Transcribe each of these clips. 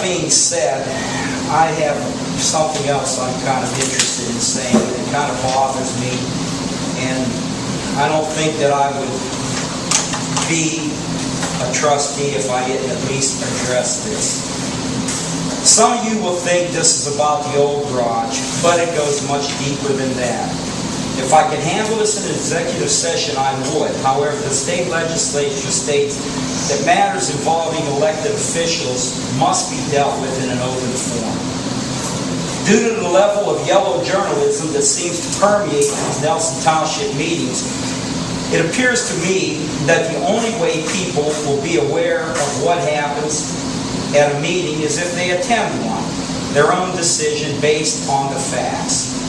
being said, I have something else I'm kind of interested in saying. It kind of bothers me, and I don't think that I would be a trustee if I didn't at least address this. Some of you will think this is about the old garage, but it goes much deeper than that. If I could handle this in an executive session, I would. However, the state legislature states that matters involving elected officials must be dealt with in an open forum. Due to the level of yellow journalism that seems to permeate these Nelson Township meetings, it appears to me that the only way people will be aware of what happens at a meeting is if they attend one, their own decision based on the facts.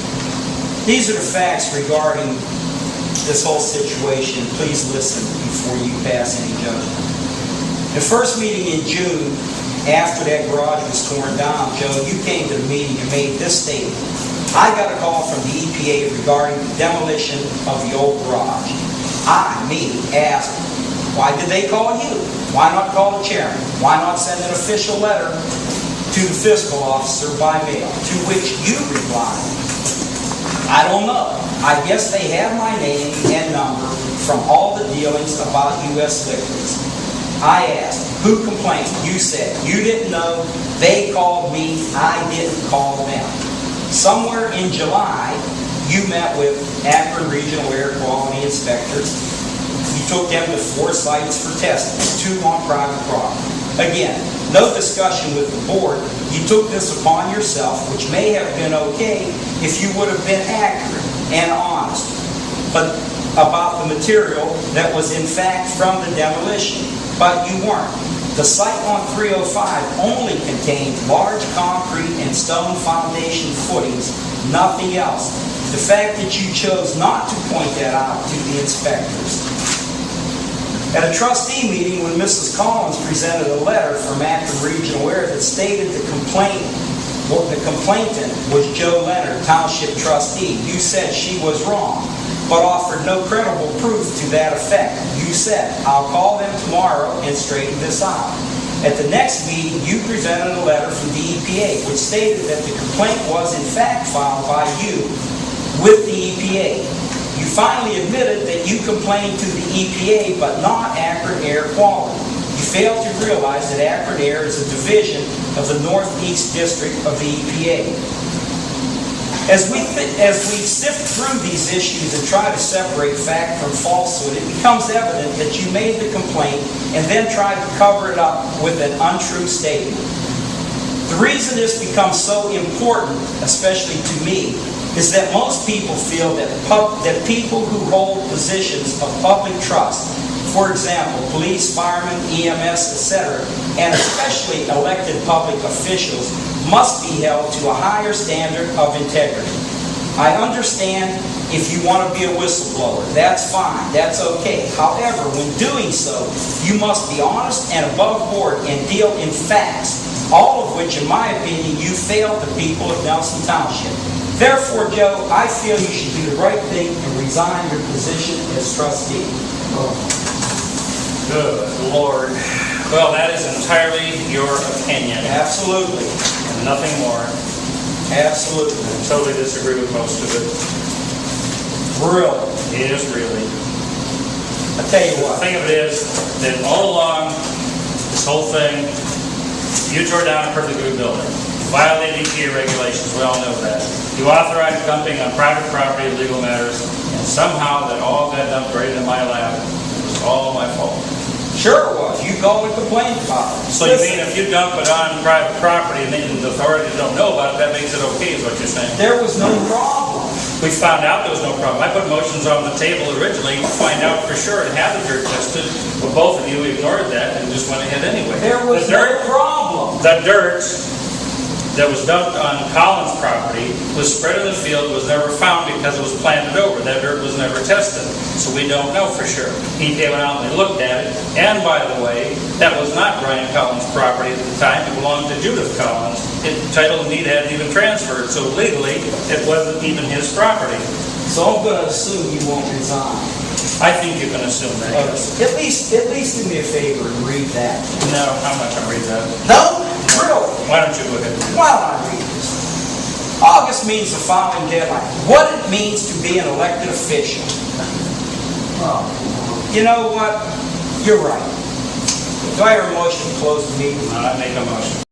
These are the facts regarding this whole situation. Please listen before you pass any judgment. The first meeting in June, after that garage was torn down, Joe, you came to the meeting and made this statement. I got a call from the EPA regarding the demolition of the old garage. Asked, why did they call you? Why not call the chairman? Why not send an official letter to the fiscal officer by mail? To which you replied, I don't know. I guess they have my name and number from all the dealings about U.S. liquids. I asked, who complained? You said, you didn't know. They called me. I didn't call them. Somewhere in July, you met with Akron Regional Air Quality Inspectors. You took them to 4 sites for testing, 2 on private property. Again, no discussion with the board. You took this upon yourself, which may have been okay if you would have been accurate and honest, but about the material that was in fact from the demolition. But you weren't. The site on 305 only contained large concrete and stone foundation footings, nothing else. The fact that you chose not to point that out to the inspectors. At a trustee meeting when Mrs. Collins presented a letter from Akron Regional Air that stated the complainant was Joe Leonard, Township trustee, you said she was wrong, but offered no credible proof to that effect. You said, I'll call them tomorrow and straighten this out. At the next meeting, you presented a letter from the EPA which stated that the complaint was in fact filed by you with the EPA. You finally admitted that you complained to the EPA but not Akron Air Quality. You failed to realize that Akron Air is a division of the Northeast District of the EPA. As we sift through these issues and try to separate fact from falsehood, it becomes evident that you made the complaint and then tried to cover it up with an untrue statement. The reason this becomes so important, especially to me, is that most people feel that people who hold positions of public trust, for example, police, firemen, EMS, etc., and especially elected public officials, must be held to a higher standard of integrity. I understand if you want to be a whistleblower, that's fine, that's okay. However, when doing so, you must be honest and above board and deal in facts, all of which, in my opinion, you failed the people of Nelson Township. Therefore, Joe, I feel you should do the right thing and resign your position as trustee. Good Lord. Well, that is entirely your opinion. Absolutely. And nothing more. Absolutely. I totally disagree with most of it. Really? It is really. I tell you what. The thing of it is that all along, this whole thing, you tore down a perfectly good building. Violated EPA regulations, we all know that. You authorized dumping on private property, legal matters, and somehow that all got dumped right in my lap. It was all my fault. Sure it was. You called and complained about it. So you mean if you dump it on private property and the authorities don't know about it, that makes it okay, is what you're saying? There was no problem. We found out there was no problem. I put motions on the table originally to find out for sure and have the dirt tested, but both of you ignored that and just went ahead anyway. There was no problem. The dirt that was dumped on Collins' property was spread in the field, was never found because it was planted over. That dirt was never tested, so we don't know for sure. EPA went out and they looked at it, and by the way, that was not Brian Collins' property at the time. It belonged to Judith Collins. Title and deed hadn't even transferred, so legally, it wasn't even his property. So I'm going to assume you won't resign. I think you can assume that. Yes. At least do me a favor and read that. No, I'm not going to read that. No? Really? Why don't you go ahead and do it? Why don't I read this? August means the following deadline. What it means to be an elected official. You know what? You're right. Do I hear a motion to close the meeting? I make a motion.